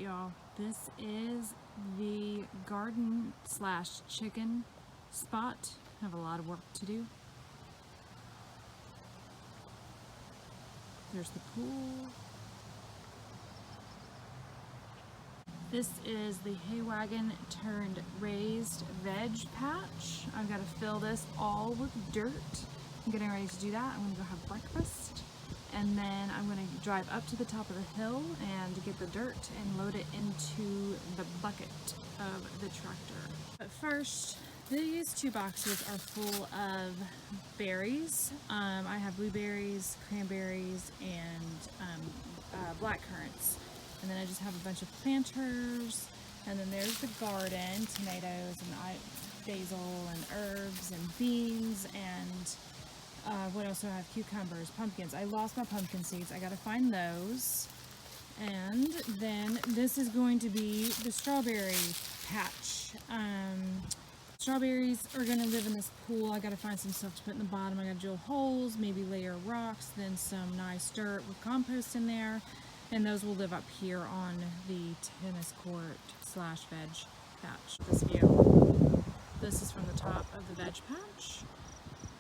Alright y'all, this is the garden slash chicken spot. I have a lot of work to do. There's the pool. This is the hay wagon turned raised veg patch. I've got to fill this all with dirt. I'm getting ready to do that. I'm going to go have breakfast. And then I'm going to drive up to the top of the hill and get the dirt and load it into the bucket of the tractor. But first, these two boxes are full of berries. I have blueberries, cranberries, and black currants. And then I just have a bunch of planters. And then there's the garden, tomatoes and basil and herbs and beans and what else do I have? Cucumbers, pumpkins. I lost my pumpkin seeds. I gotta find those. And then this is going to be the strawberry patch. Strawberries are gonna live in this pool. I gotta find some stuff to put in the bottom. I gotta drill holes, maybe layer rocks, then some nice dirt with compost in there. And those will live up here on the tennis court slash veg patch. This view. This is from the top of the veg patch.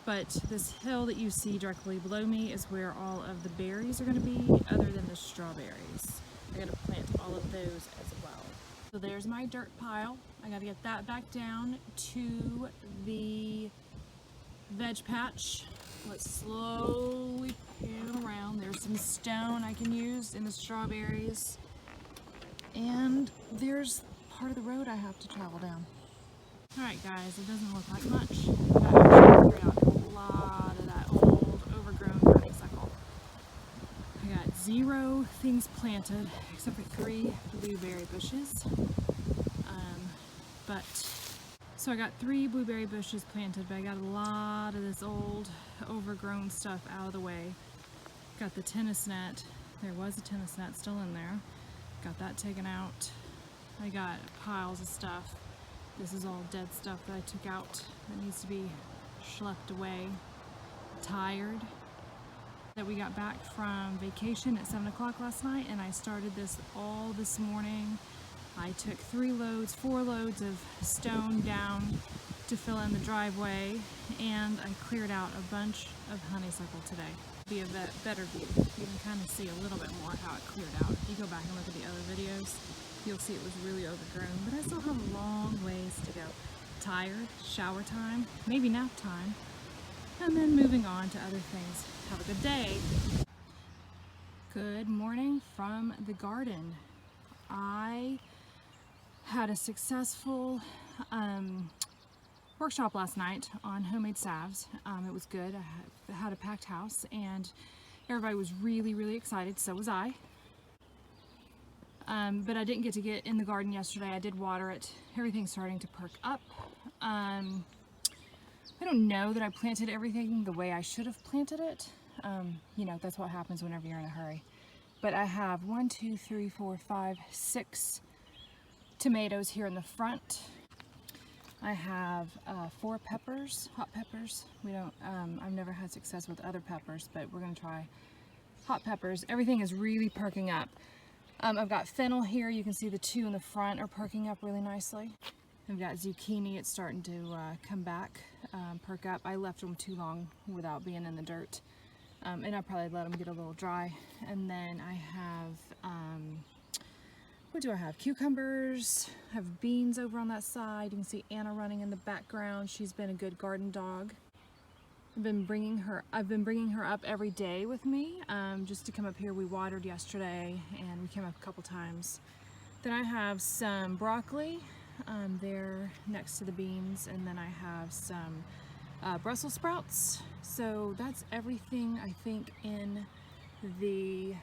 But this hill that you see directly below me is where all of the berries are going to be, other than the strawberries. I got to plant all of those as well. So there's my dirt pile. I got to get that back down to the veg patch. Let's slowly pan around. There's some stone I can use in the strawberries. And there's part of the road I have to travel down. Alright guys, it doesn't look like much. I actually cleared out a lot of that old overgrown honeysuckle. I got 0 things planted except for 3 blueberry bushes. So I got 3 blueberry bushes planted, but I got a lot of this old overgrown stuff out of the way. Got the tennis net. There was a tennis net still in there. Got that taken out. I got piles of stuff. This is all dead stuff that I took out that needs to be schlepped away. Tired. That we got back from vacation at 7 o'clock last night, and I started this all this morning. I took 4 loads of stone down to fill in the driveway, and I cleared out a bunch of honeysuckle today. Be a better view. You can kind of see a little bit more how it cleared out. If you go back and look at the other videos, you'll see it was really overgrown, but I still have a long ways to go. Tired, shower time, maybe nap time, and then moving on to other things. Have a good day. Good morning from the garden. I had a successful workshop last night on homemade salves. It was good. I had a packed house and everybody was really excited. So was I. But I didn't get in the garden yesterday. I did water it. Everything's starting to perk up. I don't know that I planted everything the way I should have planted it. You know, that's what happens whenever you're in a hurry. But I have 1, 2, 3, 4, 5, 6 tomatoes here in the front. I have 4 peppers, hot peppers. I've never had success with other peppers, but we're gonna try hot peppers. Everything is really perking up. I've got fennel here. You can see the 2 in the front are perking up really nicely. I've got zucchini. It's starting to come back, perk up. I left them too long without being in the dirt. And I'll probably let them get a little dry. And then I have, what do I have? Cucumbers. I have beans over on that side. You can see Anna running in the background. She's been a good garden dog. I've been bringing her up every day with me, just to come up here. We watered yesterday and we came up a couple times. Then I have some broccoli there next to the beans, and then I have some Brussels sprouts. So that's everything I think in the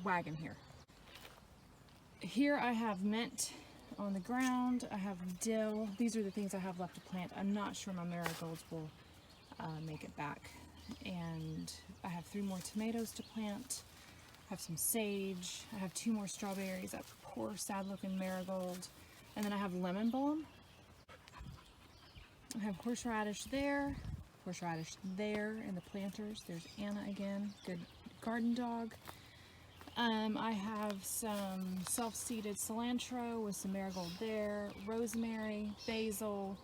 wagon here. Here I have mint on the ground. I have dill. These are the things I have left to plant. I'm not sure my marigolds will make it back. And I have 3 more tomatoes to plant. I have some sage. I have 2 more strawberries. That poor sad looking marigold. And then I have lemon balm. I have horseradish there in the planters. There's Anna again, good garden dog. I have some self-seeded cilantro with some marigold there, rosemary, basil.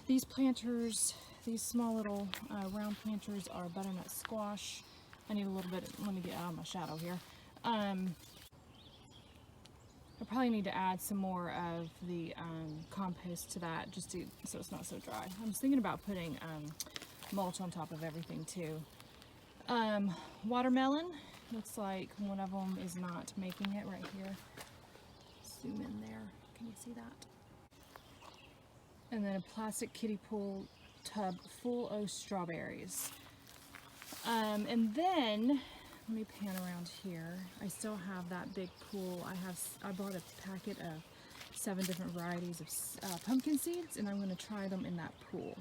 These planters, these small little round planters are butternut squash. I need a little bit, let me get out of my shadow here. I probably need to add some more of the compost to that just to, so it's not so dry. I was thinking about putting mulch on top of everything too. Watermelon, looks like one of them is not making it right here. Zoom in there, can you see that? And then a plastic kiddie pool tub full of strawberries. And then, let me pan around here. I still have that big pool. I bought a packet of 7 different varieties of pumpkin seeds, and I'm going to try them in that pool.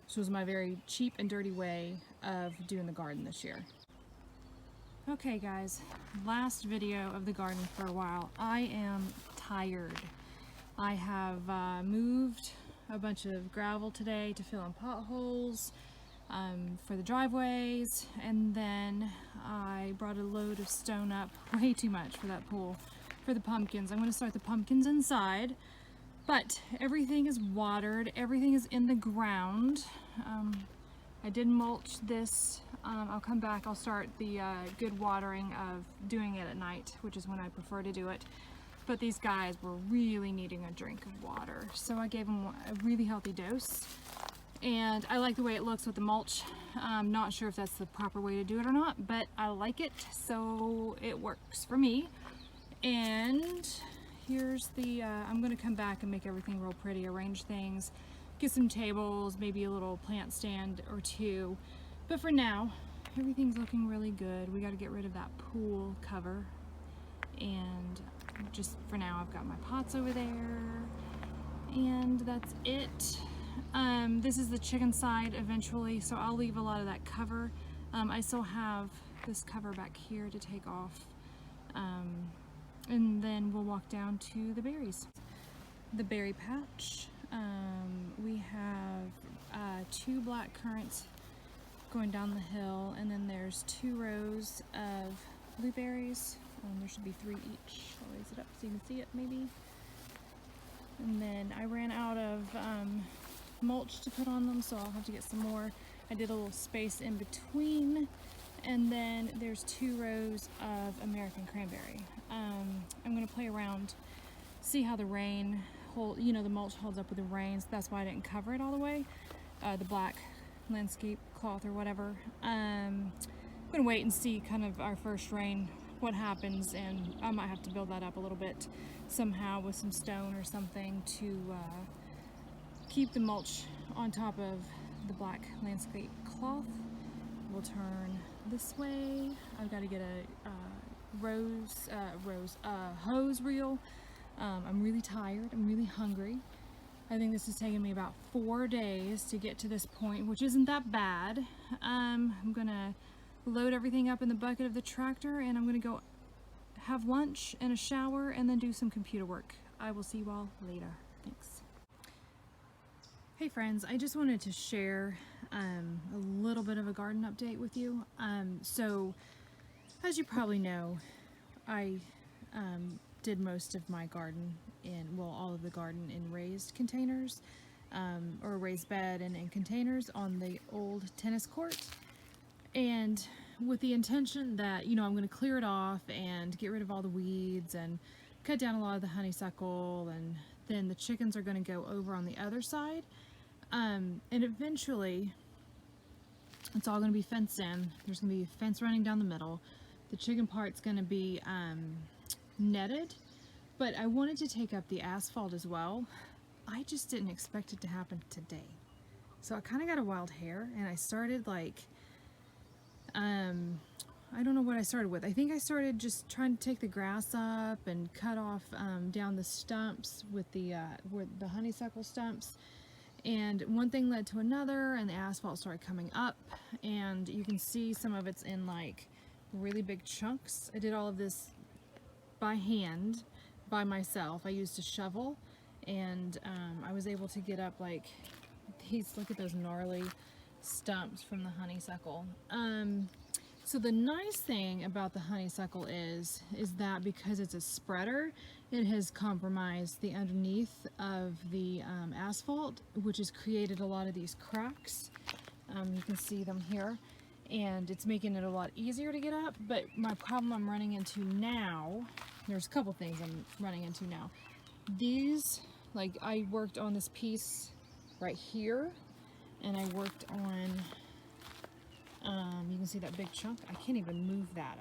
This was my very cheap and dirty way of doing the garden this year. Okay guys, last video of the garden for a while. I am tired. I have moved a bunch of gravel today to fill in potholes for the driveways, and then I brought a load of stone up, way too much for that pool, for the pumpkins. I'm going to start the pumpkins inside, but everything is watered, everything is in the ground. I did mulch this. I'll come back, I'll start the good watering of doing it at night, which is when I prefer to do it. But these guys were really needing a drink of water, so I gave them a really healthy dose. And I like the way it looks with the mulch. I'm not sure if that's the proper way to do it or not, but I like it, so it works for me. And here's the, I'm gonna come back and make everything real pretty, arrange things, get some tables, maybe a little plant stand or two. But for now, everything's looking really good. We gotta get rid of that pool cover. And just for now, I've got my pots over there. And that's it. This is the chicken side eventually, so I'll leave a lot of that cover. I still have this cover back here to take off. And then we'll walk down to the berries. The berry patch. We have 2 black currants going down the hill, and then there's 2 rows of blueberries. There should be 3 each. I'll raise it up so you can see it maybe. And then I ran out of mulch to put on them, so I'll have to get some more. I did a little space in between. And then there's 2 rows of American cranberry. I'm going to play around, see how the rain the mulch holds up with the rain, so that's why I didn't cover it all the way. The black landscape cloth or whatever. I'm going to wait and see kind of our first rain, what happens, and I might have to build that up a little bit somehow with some stone or something to keep the mulch on top of the black landscape cloth. We'll turn this way. I've got to get a hose reel. I'm really tired, I'm really hungry. I think this has taken me about 4 days to get to this point, which isn't that bad. I'm gonna load everything up in the bucket of the tractor, and I'm gonna go have lunch and a shower and then do some computer work. I will see you all later. Thanks. Hey friends, I just wanted to share a little bit of a garden update with you. So as you probably know, I did most of my garden all of the garden in raised containers, or a raised bed and in containers on the old tennis court. And with the intention that, I'm going to clear it off and get rid of all the weeds and cut down a lot of the honeysuckle, and then the chickens are going to go over on the other side. And eventually, it's all going to be fenced in. There's going to be a fence running down the middle. The chicken part's going to be netted, but I wanted to take up the asphalt as well. I just didn't expect it to happen today. So I kind of got a wild hair, and I started like, I don't know what I started with. I think I started just trying to take the grass up and cut off down the stumps with the honeysuckle stumps. And one thing led to another, and the asphalt started coming up, and you can see some of it's in like really big chunks. I did all of this by hand, by myself. I used a shovel, and I was able to get up like these, look at those gnarly stumps from the honeysuckle. So the nice thing about the honeysuckle is that because it's a spreader, it has compromised the underneath of the asphalt, which has created a lot of these cracks. You can see them here, and it's making it a lot easier to get up. But my problem I'm running into now, there's a couple things I'm running into now. These, like I worked on this piece right here, and I worked on, you can see that big chunk. I can't even move that.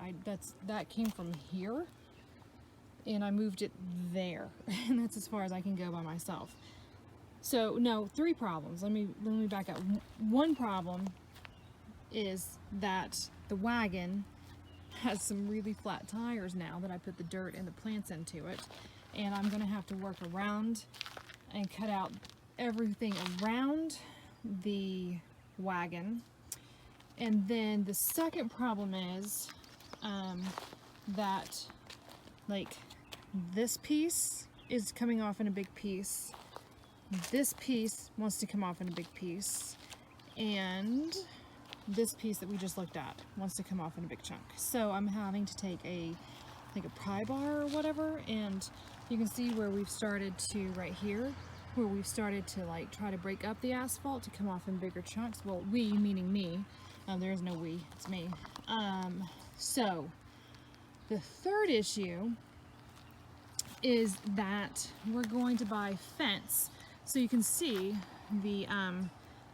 That came from here, and I moved it there, and that's as far as I can go by myself. So no, 3 problems. Let me back up. One problem is that the wagon has some really flat tires now that I put the dirt and the plants into it, and I'm gonna have to work around and cut out everything around the wagon. And then the second problem is that like this piece is coming off in a big piece, this piece wants to come off in a big piece, and this piece that we just looked at wants to come off in a big chunk. So I'm having to take a pry bar or whatever, and you can see where we've started to, right here, where we've started to like try to break up the asphalt to come off in bigger chunks. Well, we meaning me. There is no we, it's me. So the third issue is that we're going to buy fence. So you can see the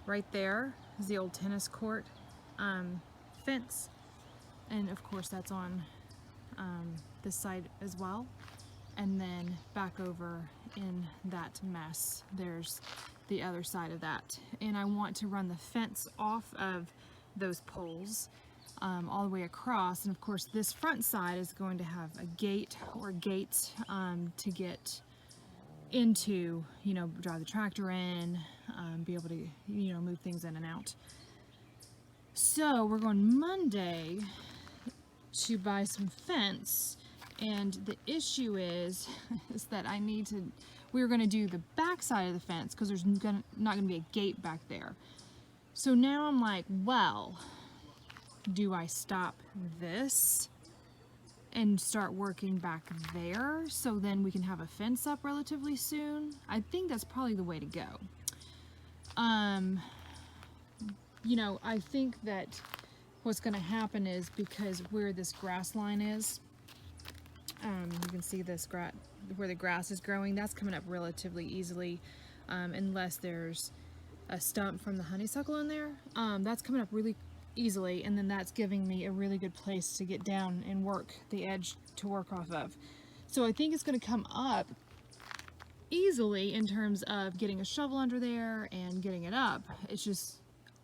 right there is the old tennis court fence, and of course that's on this side as well. And then back over in that mess, there's the other side of that. And I want to run the fence off of those poles all the way across. And of course this front side is going to have a gate or gates to get into, you know, drive the tractor in, be able to, you know, move things in and out. So we're going Monday to buy some fence, and the issue is that I need to, we're going to do the back side of the fence because there's not going to be a gate back there. So now I'm like, well, do I stop this and start working back there so then we can have a fence up relatively soon? I think that's probably the way to go. You know, I think that what's going to happen is, because where this grass line is, you can see this where the grass is growing, that's coming up relatively easily, unless there's a stump from the honeysuckle in there. That's coming up really easily, and then that's giving me a really good place to get down and work the edge to work off of. So I think it's going to come up easily in terms of getting a shovel under there and getting it up. It's just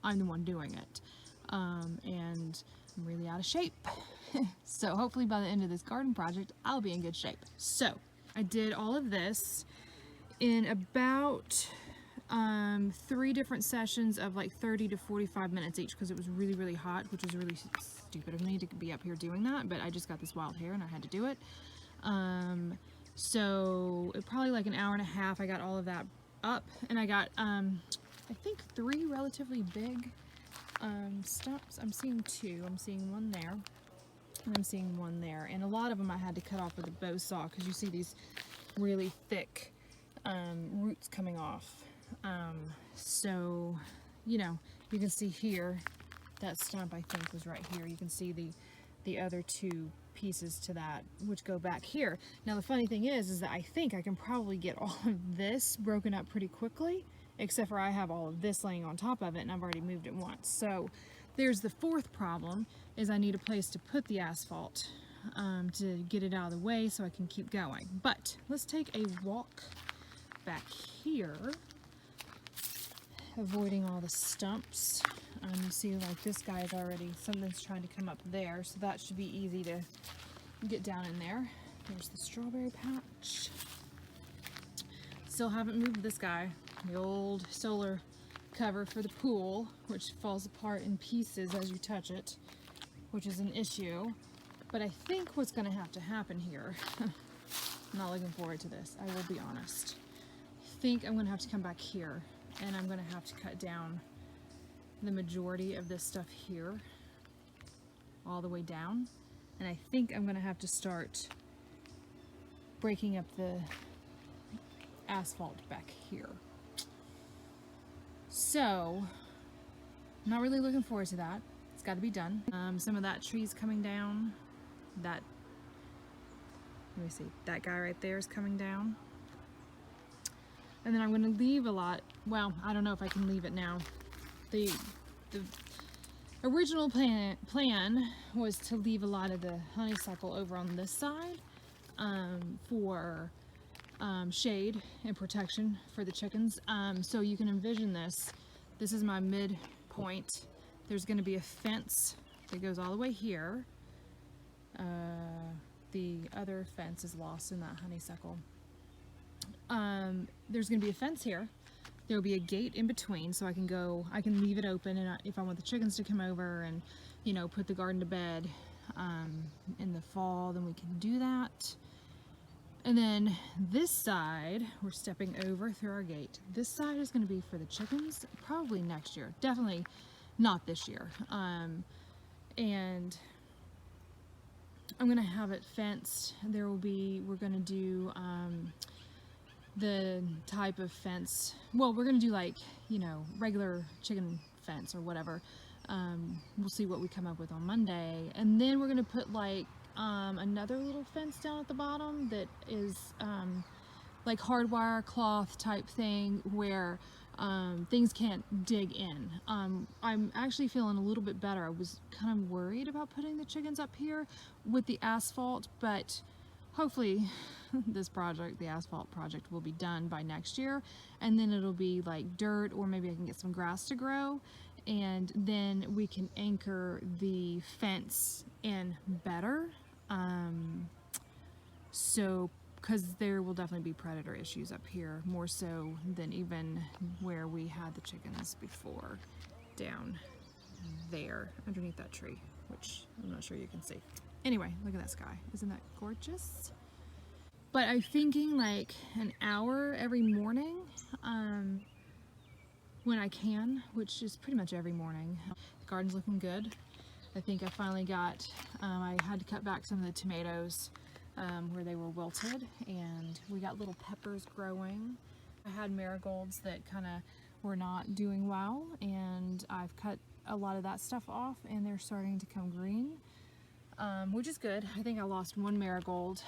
I'm the one doing it, and I'm really out of shape. So hopefully by the end of this garden project I'll be in good shape. So I did all of this in about 3 different sessions of like 30 to 45 minutes each, because it was really hot, which was really stupid of me to be up here doing that, but I just got this wild hair and I had to do it. So it probably like an hour and a half I got all of that up, and I got I think 3 relatively big stumps. I'm seeing 2. I'm seeing one there, and I'm seeing one there, and a lot of them I had to cut off with a bow saw because you see these really thick roots coming off. So, you know, you can see here, that stump I think was right here. You can see the other 2 pieces to that, which go back here. Now the funny thing is that I think I can probably get all of this broken up pretty quickly, except for I have all of this laying on top of it, and I've already moved it once. So there's the 4th problem, is I need a place to put the asphalt to get it out of the way so I can keep going. But let's take a walk back here, avoiding all the stumps. You see, like this guy is already, something's trying to come up there, so that should be easy to get down in there. There's the strawberry patch. Still haven't moved this guy, the old solar cover for the pool, which falls apart in pieces as you touch it, which is an issue. But I think what's going to have to happen here, I'm not looking forward to this, I will be honest. I think I'm going to have to come back here, and I'm going to have to cut down the majority of this stuff here. all the way down. And I think I'm gonna have to start breaking up the asphalt back here. So, not really looking forward to that. It's got to be done. Some of that tree's coming down. Let me see, that guy right there is coming down. And then I'm going to leave a lot. Well, I don't know if I can leave it now. The original plan was to leave a lot of the honeysuckle over on this side for shade and protection for the chickens. So you can envision this. This is my midpoint. There's going to be a fence that goes all the way here. The other fence is lost in that honeysuckle. There's going to be a fence here. There will be a gate in between, so I can leave it open, and if I want the chickens to come over and, you know, put the garden to bed in the fall, then we can do that. And then this side, we're stepping over through our gate. This side is going to be for the chickens, probably next year. Definitely not this year. And I'm going to have it fenced. We're going to do the type of fence. Well, we're going to do like, you know, regular chicken fence or whatever. We'll see what we come up with on Monday. And then we're going to put like another little fence down at the bottom that is like hardwire cloth type thing where things can't dig in. I'm actually feeling a little bit better. I was kind of worried about putting the chickens up here with the asphalt, but hopefully this project, the asphalt project, will be done by next year, and then it'll be like dirt, or maybe I can get some grass to grow, and then we can anchor the fence in better. So because there will definitely be predator issues up here, more so than even where we had the chickens before, down there underneath that tree, which I'm not sure you can see. Anyway, look at that sky. Isn't that gorgeous? But I'm thinking like an hour every morning when I can, which is pretty much every morning. The garden's looking good. I think I finally got, I had to cut back some of the tomatoes where they were wilted, and we got little peppers growing. I had marigolds that kind of were not doing well, and I've cut a lot of that stuff off, and they're starting to come green, which is good. I think I lost one marigold.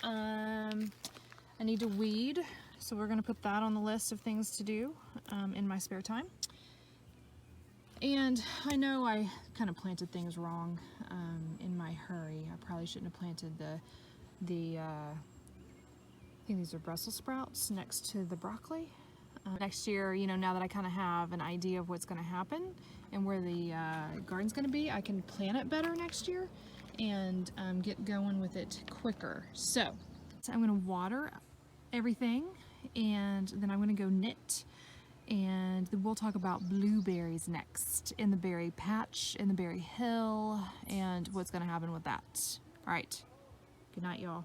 I need to weed, so we're going to put that on the list of things to do in my spare time. And I know I kind of planted things wrong in my hurry. I probably shouldn't have planted the I think these are Brussels sprouts next to the broccoli. Next year, you know, now that I kind of have an idea of what's going to happen and where the garden's going to be, I can plan it better next year and get going with it quicker. So I'm going to water everything, and then I'm going to go knit, and then we'll talk about blueberries next in the berry patch, in the berry hill, and what's going to happen with that. All right. Good night, y'all.